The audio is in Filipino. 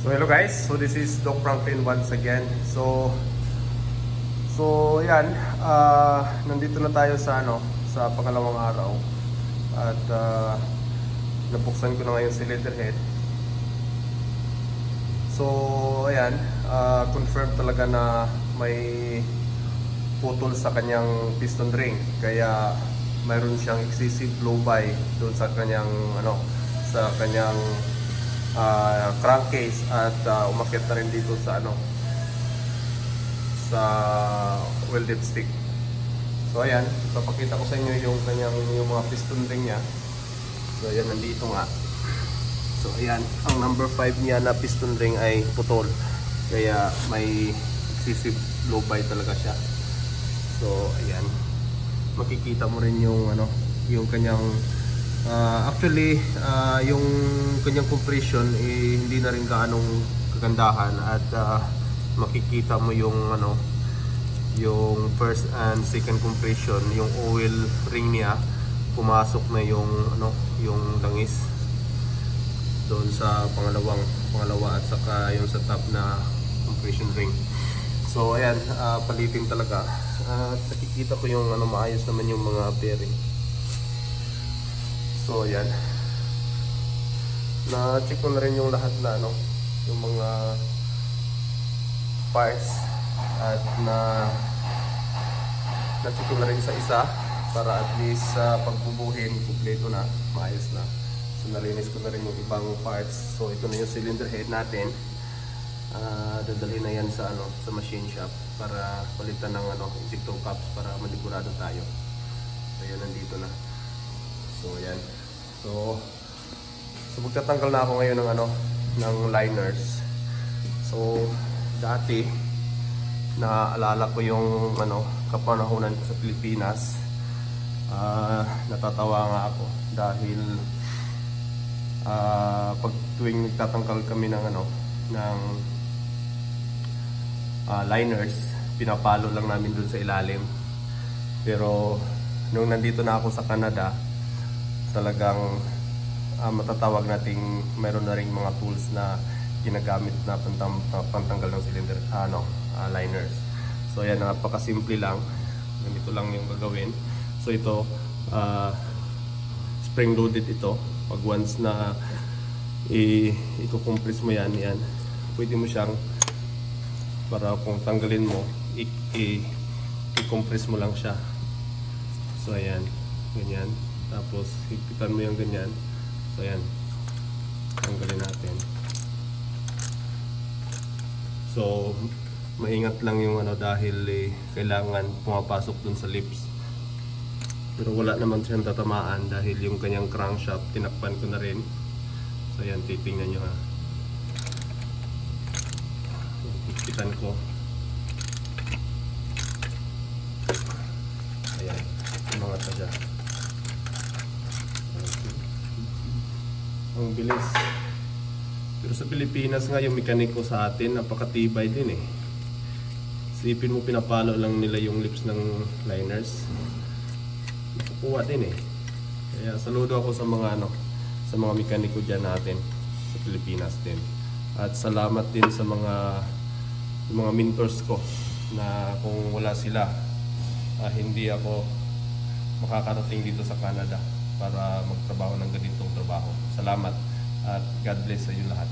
So hello guys, so this is Doc Franklin once again. So yan, nandito na tayo sa sa pangalawang araw. At nabuksan ko na ngayon si leatherhead. So ayan, confirm talaga na may putol sa kanyang piston ring. Kaya mayroon siyang excessive blow-by doon sa kanyang crankcase at umakyat na rin dito sa sa wheel dipstick. So ayan, ipapakita ko sa inyo yung mga piston ring niya. So ayan, nandito nga. So ayan, ang number 5 niya na piston ring ay putol. Kaya may excessive blow-by talaga siya. So ayan, makikita mo rin yung yung kanyang yung kanyang compression hindi na rin gaanong kagandahan at makikita mo yung yung first and second compression, yung oil ring niya pumasok na yung langis doon sa pangalawa at saka yung sa top na compression ring. So ayan, palitin talaga at nakikita ko yung maayos naman yung mga bearing. So ayan, na-check ko na rin yung lahat na yung mga parts at na-check ko na rin sa isa para at least pagbubuhin kumpleto na, maayos na. So nalinis ko na rin yung ibang parts. So ito na yung cylinder head natin. Dadalhin na yan sa sa machine shop para palitan ng ejector caps para manigurado tayo. So yan, nandito na. So ayan. So magtatanggal na ako ngayon ng liners. So dati naaalala ko yung kapanahunan ko sa Pilipinas. Natatawa nga ako dahil pag tuwing nagtatanggal kami ng liners, pinapalo lang namin dun sa ilalim. Pero nung nandito na ako sa Canada, talagang matatawag nating meron na ring mga tools na ginagamit na pantanggal ng cylinder liners. So ayan, napakasimple lang. Ganito lang yung gagawin. So ito spring loaded ito. Pag once na i-compress mo yan, pwede mo siyang, para kung tanggalin mo, i-compress mo lang siya. So ayan, ganyan. Tapos hipitan mo yung ganyan. So ayan, tanggalin natin. So maingat lang yung dahil kailangan pumapasok dun sa lips. Pero wala naman siyang tatamaan dahil yung kanyang crankshaft tinakpan ko na rin. So ayan, titingnan nyo ha. Hipitan ko. Ayan, umangat na siya. Ang bilis. Pero sa Pilipinas nga, yung mekaniko sa atin napakatibay din eh. Sipin mo, pinapalo lang nila yung lips ng liners, nakukuha din eh. Kaya saludo ako sa mga sa mga mekaniko dyan natin sa Pilipinas din. At salamat din sa mga mentors ko na kung wala sila, hindi ako makakarating dito sa Canada para magtrabaho ng ganitong trabaho. Salamat at God bless sa inyo lahat.